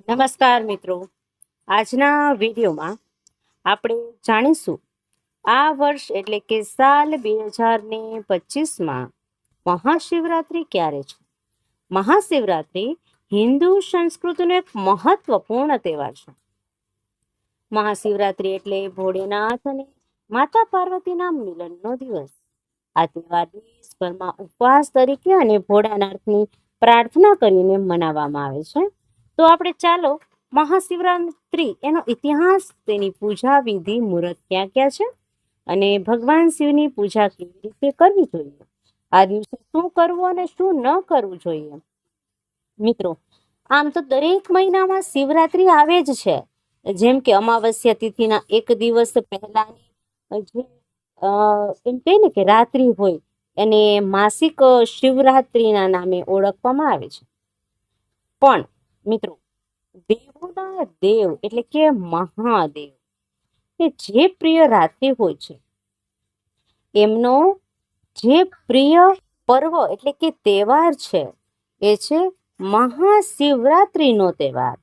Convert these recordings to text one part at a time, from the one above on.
નમસ્કાર મિત્રો, આજના વિડીયોમાં આપણે જાણીશું આ વર્ષ એટલે કે સાલ 2025માં મહાશિવરાત્રિ ક્યારે છે. મહાશિવરાત્રિ હિન્દુ સંસ્કૃતિનો એક મહત્વપૂર્ણ તહેવાર છે. મહાશિવરાત્રિ એટલે ભોળેનાથ અને માતા પાર્વતીના મિલનનો દિવસ. આ તહેવાર દેશભરમાં ઉપવાસ તરીકે અને ભોળાનાથની પ્રાર્થના કરીને મનાવવામાં આવે છે. તો આપણે ચાલો મહાશિવરાત્રિ એનો ઇતિહાસ, તેની પૂજા વિધિ, મુહૂર્ત ક્યાં ક્યાં છે અને ભગવાન શિવની પૂજા કેવી રીતે કરવી જોઈએ, આ દિવસે શું કરવું અને શું ન કરવું જોઈએ. મિત્રો, આમ તો દરેક મહિનામાં શિવરાત્રિ આવે જ છે. જેમ કે અમાવસ્યા તિથિના એક દિવસ પહેલાની જે એમ કહે ને કે રાત્રિ હોય એને માસિક શિવરાત્રિના નામે ઓળખવામાં આવે છે. પણ મિત્રો, દેવોના દેવ એટલે કે મહાદેવ કે જે પ્રિય રાત્રિ હોય છે, એમનો જે પ્રિય પર્વ એટલે કે તહેવાર છે એ છે મહાશિવરાત્રિનો તહેવાર.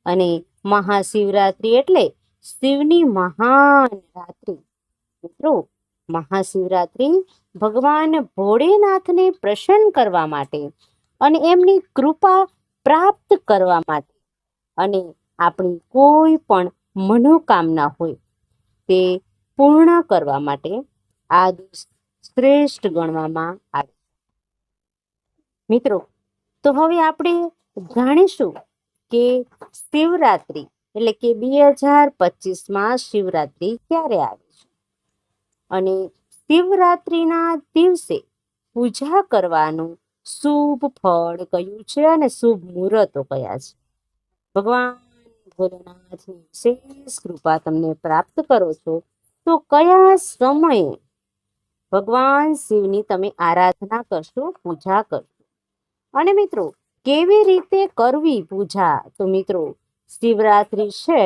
અને મહાશિવરાત્રિ એટલે શિવની મહાન રાત્રિ. મિત્રો, મહાશિવરાત્રિ ભગવાન ભોળેનાથને પ્રસન્ન કરવા માટે અને એમની કૃપા પ્રાપ્ત કરવા માટે અને આપણી કોઈ પણ મનોકામના હોય તે પૂર્ણ કરવા માટે આ દિવસ શ્રેષ્ઠ ગણવામાં આવે. મિત્રો, તો હવે આપણે જાણીશું કે શિવરાત્રિ એટલે કે 2025માં શિવરાત્રિ ક્યારે આવે છે અને શિવરાત્રિના દિવસે પૂજા કરવાનું શુભ ફળ કયું છે અને શુભ મુહૂર્તો કયા છે. ભગવાન ભોલેનાથની વિશેષ કૃપા તમને પ્રાપ્ત કરો છો તો કયા સમયે ભગવાન શિવની તમે આરાધના કરશો, પૂજા કરશો. અને મિત્રો, કેવી રીતે કરવી પૂજા? તો મિત્રો, શિવરાત્રિ છે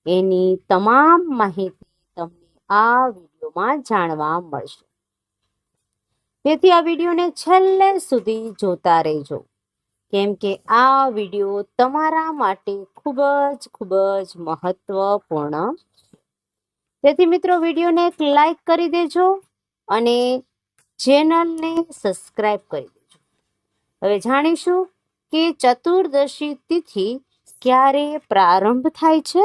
એની તમામ માહિતી તમને આ વિડીયોમાં જાણવા મળશે. તેથી આ વિડીયોને છેલ્લે સુધી જોતા રહેજો, કેમ કે આ વિડીયો તમારા માટે ખૂબ જ મહત્વપૂર્ણ. તેથી મિત્રો, વિડીયોને એક લાઈક કરી દેજો અને ચેનલને સબસ્ક્રાઇબ કરી દેજો. હવે જાણીશું કે ચતુર્દશી તિથિ ક્યારે પ્રારંભ થાય છે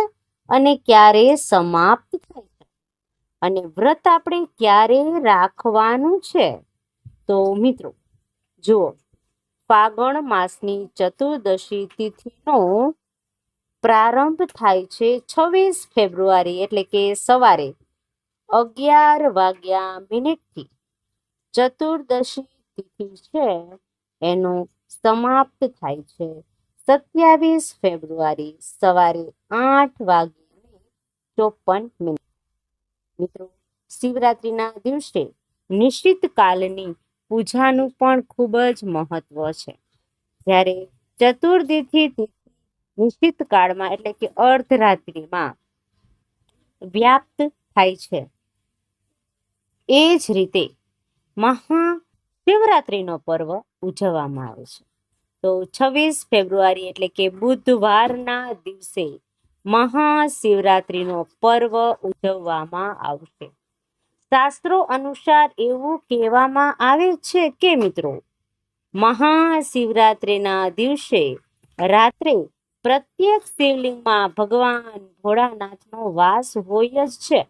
અને ક્યારે સમાપ્ત થાય છે અને વ્રત આપણે ક્યારે રાખવાનું છે. તો મિત્રો જુઓ, ફાગણ માસની ચતુર્દશી તિથિનો પ્રારંભ થાય છે 26 ફેબ્રુઆરી એટલે કે સવારે 11:00 ચતુર્દશી તિથિ છે એનું સમાપ્ત થાય છે 27 ફેબ્રુઆરી સવારે 8:54. મિત્રો, શિવરાત્રિના દિવસે નિશ્ચિત કાલની પૂજાનું પણ ખૂબ જ મહત્વ છે. જ્યારે ચતુર્દશી નિશ્ચિત કાળમાં એટલે કે અર્ધરાત્રિમાં વ્યાપ્ત થાય છે. એ જ રીતે મહાશિવરાત્રિનો પર્વ ઉજવવામાં આવે છે. તો 26 ફેબ્રુઆરી એટલે કે બુધવારના દિવસે મહાશિવરાત્રિનો પર્વ ઉજવવામાં આવશે. શાસ્ત્રો અનુસાર એવું કહેવામાં આવે છે કે મિત્રો, મહાશિવરાત્રિના દિવસે રાત્રે પ્રત્યેક શિવલિંગમાં ભગવાન ભોળાનાથનો વાસ હોય જ છે.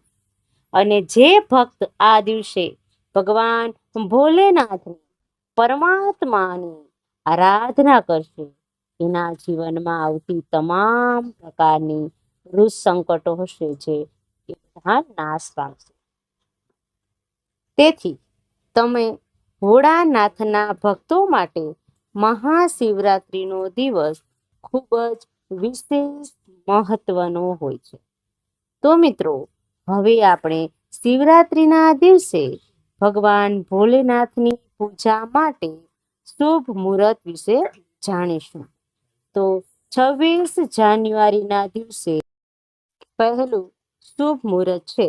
અને જે ભક્ત આ દિવસે ભગવાન ભોલેનાથની પરમાત્માની આરાધના કરશે, એના જીવનમાં આવતી તમામ પ્રકારની સંકટો હશે જે એ બધા નાશ પામશે. તેથી તમે ભોળાનાથના ભક્તો માટે મહાશિવરાત્રિનો દિવસ ખૂબ જ વિશેષ મહત્વનો હોય છે. તો મિત્રો, હવે આપણે શિવરાત્રિના દિવસે ભગવાન ભોલેનાથની પૂજા માટે શુભ મુહૂર્ત વિશે જાણીશું. તો 26 જાન્યુઆરીના દિવસે પહેલું શુભ મુહૂર્ત છે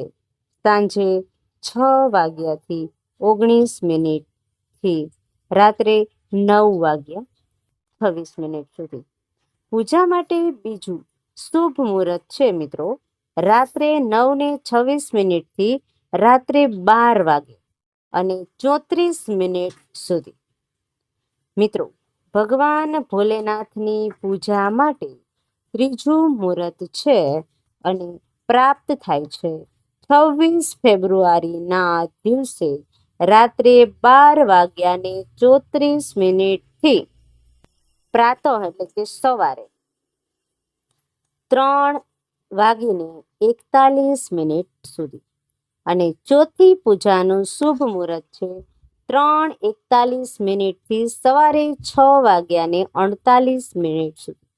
સાંજે 6:19 રાત્રે 9:26 સુધી. પૂજા માટે બીજું શુભ મુહૂર્ત છે મિત્રો, રાત્રે 9:26 થી રાત્રે 12 વાગે અને 34 સુધી. મિત્રો, ભગવાન ભોલેનાથની પૂજા માટે ત્રીજું મુહૂર્ત છે અને પ્રાપ્ત થાય છે 26 ફેબ્રુઆરીના દિવસે રાત્રે 12:34 થી પ્રાતઃ એટલે કે સવારે 3:41 સુધી. અને ચોથી પૂજાનું શુભ મુહૂર્ત છે 3:41 થી સવારે 6:48 સુધી.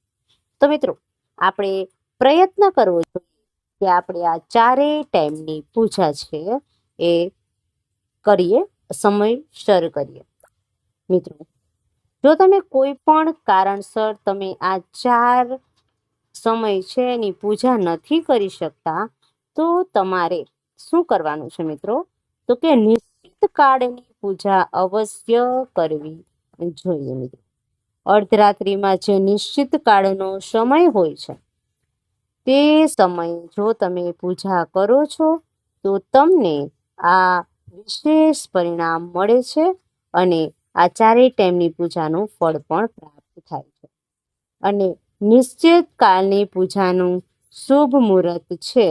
તો મિત્રો, આપણે પ્રયત્ન કરવો જોઈએ કે આપણે આ ચારેય ટાઈમની પૂજા છે એ કરીએ, સમયસર કરીએ. મિત્રો, જો તમે કોઈ પણ કારણસર તમે આ 4 સમય છે એની પૂજા નથી કરી શકતા, તો તમારે શું કરવાનું છે મિત્રો? તો કે નિશ્ચિત કાળની પૂજા અવશ્ય કરવી જોઈએ. મિત્રો, અર્ધરાત્રિમાં જે નિશ્ચિત કાળનો સમય હોય છે તે સમયે જો તમે પૂજા કરો છો તો તમને આ વિશેષ પરિણામ મળે છે અને આ ચારેય ટાઈમની પૂજાનું ફળ પણ પ્રાપ્ત થાય છે. અને નિશ્ચિત કાળની પૂજાનું શુભ મુહૂર્ત છે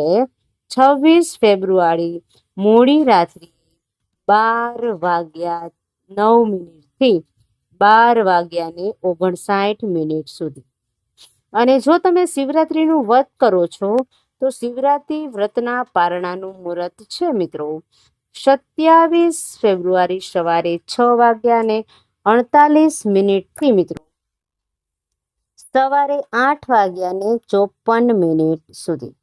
26 ફેબ્રુઆરી મોડી રાત્રિ 12:09 થી 12:59 સુધી. અને જો તમે શિવરાત્રિનું વ્રત કરો છો તો શિવરાત્રિ વ્રતના પારણાનું મુહૂર્ત છે મિત્રો 27 ફેબ્રુઆરી સવારે 6:48 થી મિત્રો સવારે 8:54 સુધી.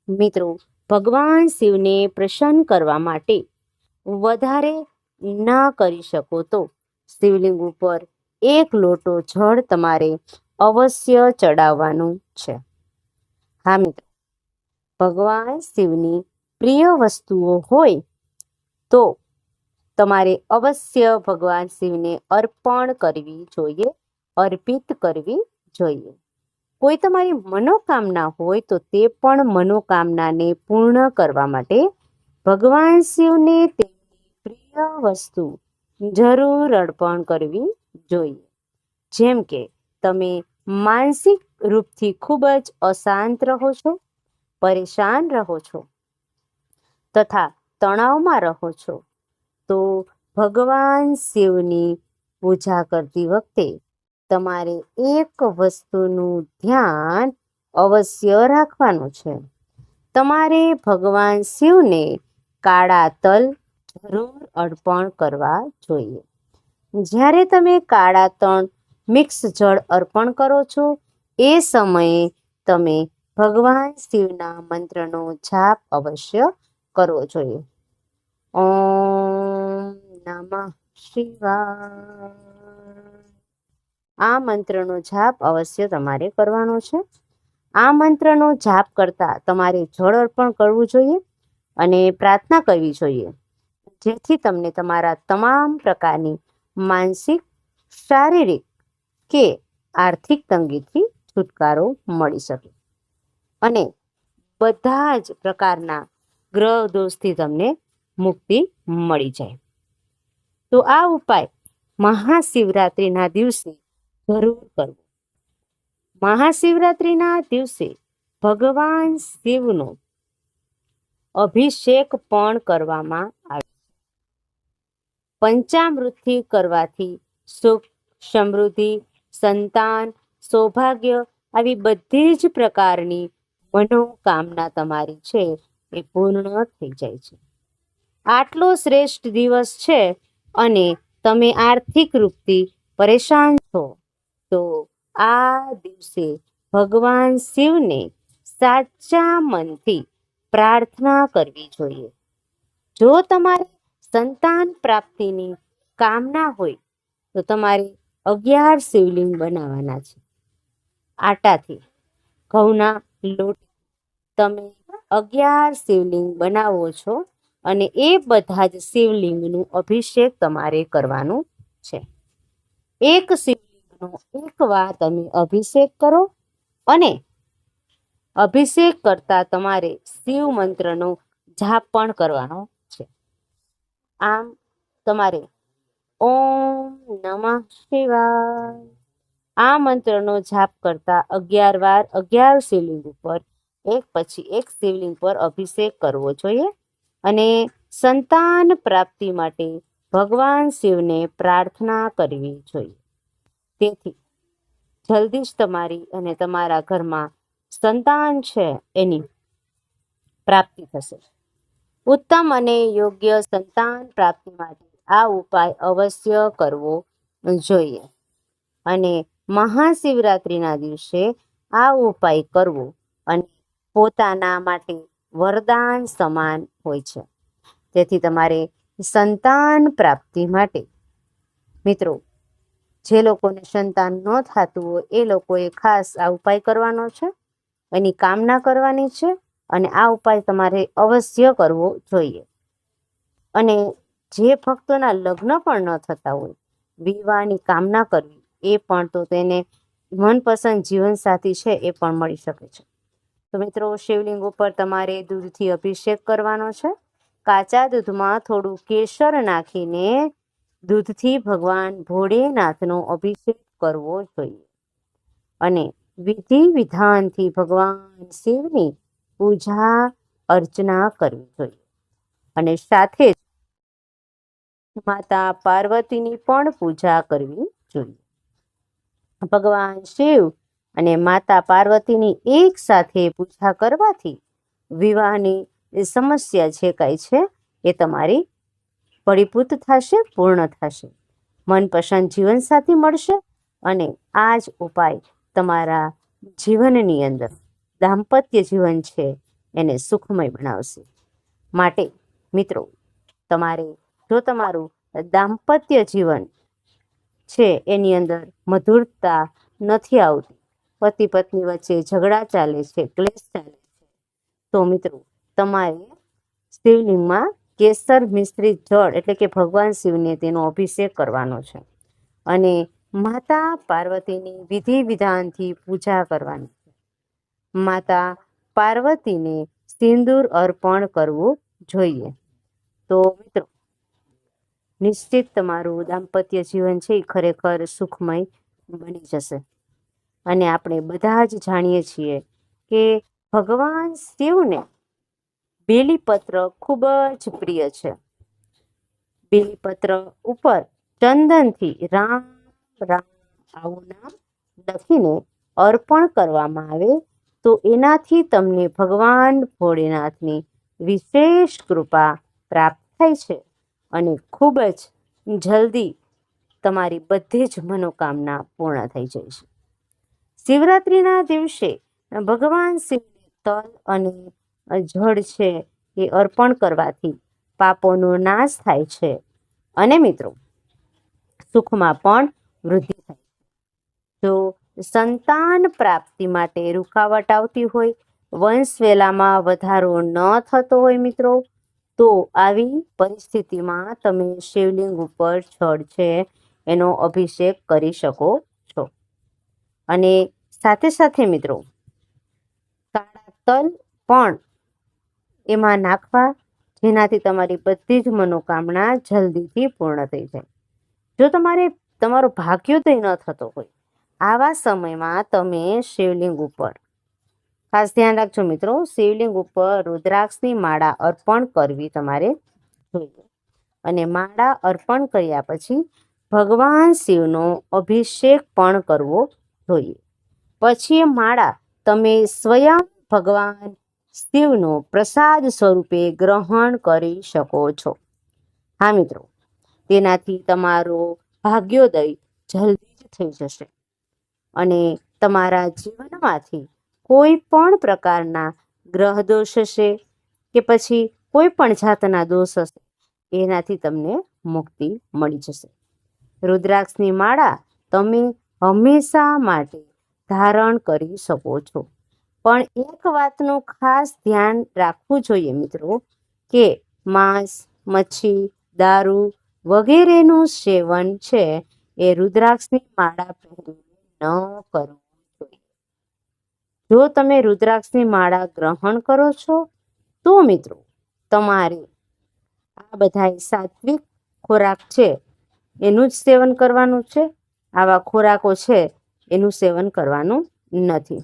મિત્રો, ભગવાન શિવને પ્રસન્ન કરવા માટે વધારે ના કરી શકો તો શિવલિંગ ઉપર 1 લોટો જળ તમારે અવશ્ય ચડાવવાનું છે. હા મિત્રો, ભગવાન શિવની પ્રિય વસ્તુઓ હોય તો તમારે અવશ્ય ભગવાન શિવને અર્પણ કરવી જોઈએ, અર્પિત કરવી જોઈએ. કોઈ તમારી મનોકામના હોય તો તે પણ મનોકામનાને પૂર્ણ કરવા માટે ભગવાન શિવને તેમની પ્રિય વસ્તુ જરૂર અર્પણ કરવી જોઈએ. જેમ કે તમે માનસિક રૂપથી ખૂબ જ અશાંત રહો છો, પરેશાન રહો છો તથા તણાવમાં રહો છો, તો ભગવાન શિવની પૂજા કરતી વખતે તમારે એક વસ્તુનું ધ્યાન અવશ્ય રાખવાનું છે. તમારે ભગવાન શિવને કાળા તલ જરૂર અર્પણ કરવા જોઈએ. જ્યારે તમે કાળા તલ મિક્સ જળ અર્પણ કરો છો એ સમયે તમે ભગવાન શિવના મંત્રનો જાપ અવશ્ય કરવો જોઈએ. ઓમ નમઃ શિવાય. આ મંત્રનો જાપ અવશ્ય તમારે કરવાનો છે. આ મંત્રનો જાપ કરતા તમારે જળ અર્પણ કરવું જોઈએ અને પ્રાર્થના કરવી જોઈએ, જેથી તમને તમારા તમામ પ્રકારની માનસિક, શારીરિક કે આર્થિક તંગીથી છુટકારો મળી શકે અને બધા જ પ્રકારના ગ્રહ દોષથી તમને મુક્તિ મળી જાય. તો આ ઉપાય મહાશિવરાત્રિના દિવસે જરૂર કરવો. મહાશિવરાત્રિના દિવસે ભગવાન શિવનો અભિષેક પણ કરવામાં આવે. પંચામૃતથી કરવાથી સુખ, સમૃદ્ધિ, સંતાન, સૌભાગ્ય આવી બધી જ પ્રકારની મનોકામના તમારી છે એ પૂર્ણ થઈ જાય છે. આટલો શ્રેષ્ઠ દિવસ છે અને તમે આર્થિક રૂપથી પરેશાન છો તો આ દિવસે ભગવાન શિવને સાચા મનથી પ્રાર્થના કરવી જોઈએ. જો તમારે સંતાન પ્રાપ્તિની કામના હોય તો તમારે 11 શિવલિંગ બનાવવાના છે. આટાથી, ઘઉંના લોટ તમે 11 શિવલિંગ બનાવો છો અને એ બધા જ શિવલિંગનું અભિષેક તમારે કરવાનું છે. એક શિવલિંગ શિવલિંગનો એકવાર તમે અભિષેક કરો અને અભિષેક કરતા તમારે શિવ મંત્રનો જાપ પણ કરવાનો છે. આમ તમારે ઓમ નમઃ શિવાય આ મંત્રનો જાપ કરતા 11 વાર 11 શિવલિંગ ઉપર એક પછી એક શિવલિંગ પર અભિષેક કરવો જોઈએ અને સંતાન પ્રાપ્તિ માટે ભગવાન શિવને પ્રાર્થના કરવી જોઈએ. તેથી જલ્દી જ તમારી અને તમારા ઘરમાં સંતાન છે એની પ્રાપ્તિ થશે. ઉત્તમ અને યોગ્ય સંતાન પ્રાપ્તિ માટે આ ઉપાય અવશ્ય કરવો જોઈએ અને મહાશિવરાત્રિના દિવસે આ ઉપાય કરવો અને પોતાના માટે વરદાન સમાન હોય છે. તેથી તમારે સંતાન પ્રાપ્તિ માટે મિત્રો જે લોકોને સંતાન ન થતું હોય એ લોકોએ ખાસ આ ઉપાય કરવાનો છે, એની કામના કરવાની છે અને આ ઉપાય તમારે અવશ્ય કરવો જોઈએ. અને જે ભક્તોના લગ્ન પણ ન થતા હોય, વિવાહની કામના કરવી, એ પણ તો તેને મનપસંદ જીવનસાથી છે એ પણ મળી શકે છે. તો મિત્રો શિવલિંગ ઉપર તમારે દૂધથી અભિષેક કરવાનો છે. કાચા દૂધમાં થોડું કેસર નાખીને દૂધથી ભગવાન ભોળેનાથનો અભિષેક કરવો જોઈએ અને વિધિ વિધાનથી ભગવાન શિવની પૂજા અર્ચના કરવી જોઈએ અને સાથે જ માતા પાર્વતીની પણ પૂજા કરવી જોઈએ. ભગવાન શિવ અને માતા પાર્વતીની એક સાથે પૂજા કરવાથી વિવાહની સમસ્યા જે કાંઈ છે એ તમારી પરિપૂર્ત થશે, પૂર્ણ થશે, મનપસંદ જીવનસાથી મળશે અને આ જ ઉપાય તમારા જીવનની અંદર દાંપત્ય જીવન છે એને સુખમય બનાવશે. માટે મિત્રો તમારે જો તમારું દાંપત્ય જીવન છે એની અંદર મધુરતા નથી આવતી, પતિ પત્ની વચ્ચે ઝઘડા ચાલે છે, ક્લેશ ચાલે છે, તો મિત્રો તમારે શિવલિંગમાં કેસર મિશ્રિત જળ એટલે કે ભગવાન શિવને તેનો અભિષેક કરવાનો છે અને માતા પાર્વતીની વિધિ વિધાનથી પૂજા કરવાની છે. માતા પાર્વતીને સિંદૂર અર્પણ કરવું જોઈએ. તો મિત્રો નિશ્ચિત તમારું દાંપત્ય જીવન છે એ ખરેખર સુખમય બની જશે. અને આપણે બધા જ જાણીએ છીએ કે ભગવાન શિવને બેલીપત્ર ખૂબ જ પ્રિય છે. બેલીપત્ર ઉપર ચંદનથી રામ રામ આવું નામ લખીને અર્પણ કરવામાં આવે તો એનાથી તમને ભગવાન ભોળેનાથની વિશેષ કૃપા પ્રાપ્ત થાય છે અને ખૂબ જ જલ્દી તમારી બધી જ મનોકામના પૂર્ણ થઈ જાય છે. શિવરાત્રિના દિવસે ભગવાન શિવને તલ અને જળ છે એ અર્પણ કરવાથી પાપોનો નાશ થાય છે અને મિત્રો સુખમાં પણ વૃદ્ધિ થાય છે. જો સંતાન પ્રાપ્તિ માટે રૂકાવટ આવતી હોય, વંશવેલામાં વધારો ન થતો હોય મિત્રો, તો આવી પરિસ્થિતિમાં તમે શિવલિંગ ઉપર જળ છે એનો અભિષેક કરી શકો છો. અને સાથે સાથે મિત્રો કાળા તલ પણ એમાં નાખવા, જેનાથી તમારી બધી જ મનોકામના જલ્દીથી પૂર્ણ થઈ જાય. જો તમારો ભાગ્યોદય ન થતો હોય, આવા સમયમાં તમે શિવલિંગ ઉપર ખાસ ધ્યાન રાખજો મિત્રો, શિવલિંગ ઉપર રુદ્રાક્ષની માળા અર્પણ કરવી તમારે જોઈએ અને માળા અર્પણ કર્યા પછી ભગવાન શિવનો અભિષેક પણ કરવો જોઈએ. પછી એ માળા તમે સ્વયં ભગવાન શિવનો પ્રસાદ સ્વરૂપે ગ્રહણ કરી શકો છો. હા મિત્રો, તેનાથી તમારો ભાગ્યોદય જલ્દી જ થઈ જશે અને તમારા જીવનમાંથી કોઈ પણ પ્રકારના ગ્રહ દોષ હશે કે પછી કોઈ પણ જાતના દોષ હશે, એનાથી તમને મુક્તિ મળી જશે. રુદ્રાક્ષની માળા તમે હંમેશા માટે ધારણ કરી શકો છો. પણ એક વાતનું ખાસ ધ્યાન રાખવું જોઈએ મિત્રો કે માંસ, મચ્છી, દારૂ વગેરેનું સેવન છે એ રુદ્રાક્ષની માળા પહેરીને ન કરવું જોઈએ. જો તમે રુદ્રાક્ષની માળા ગ્રહણ કરો છો તો મિત્રો તમારે આ બધા સાત્વિક ખોરાક છે એનું જ સેવન કરવાનું છે. આવા ખોરાકો છે એનું સેવન કરવાનું નથી.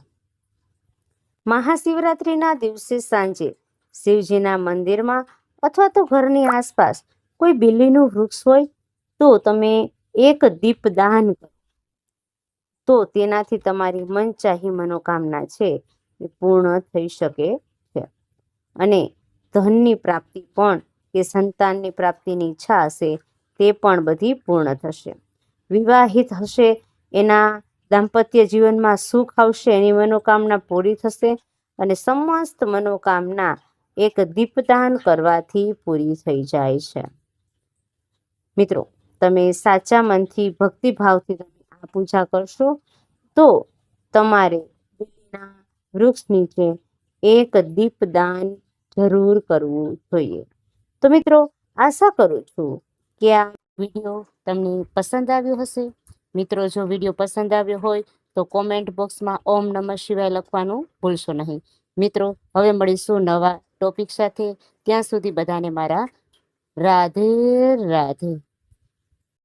મહાશિવરાત્રિના દિવસે સાંજે શિવજીના મંદિરમાં અથવા તો ઘરની આસપાસ કોઈ બિલીનું વૃક્ષ હોય તો તમે એક દીપદાન કરો તો તેનાથી તમારી મનચાહી મનોકામના છે એ પૂર્ણ થઈ શકે છે. અને ધનની પ્રાપ્તિ પણ કે સંતાનની પ્રાપ્તિની ઈચ્છા હશે તે પણ બધી પૂર્ણ થશે. વિવાહિત હશે એના દાંપત્ય જીવનમાં સુખ આવશે, એની મનોકામના પૂરી થશે અને સમસ્ત મનોકામના એક દીપદાન કરવાથી પૂરી થઈ જાય છે. મિત્રો, તમે સાચા મનથી ભક્તિભાવથી તમે આ પૂજા કરશો તો તમારે બિલીના વૃક્ષ નીચે એક દીપદાન જરૂર કરવું જોઈએ. તો મિત્રો, આશા કરું છું કે આ વિડીયો તમને પસંદ આવ્યો હશે. મિત્રો, જો વિડીયો પસંદ આવ્યો હોય તો કોમેન્ટ બોક્સમાં ઓમ નમઃ શિવાય લખવાનું ભૂલશો નહીં. મિત્રો, હવે મળીશું નવા ટોપિક સાથે. ત્યાં સુધી બધાને મારા રાધે રાધે.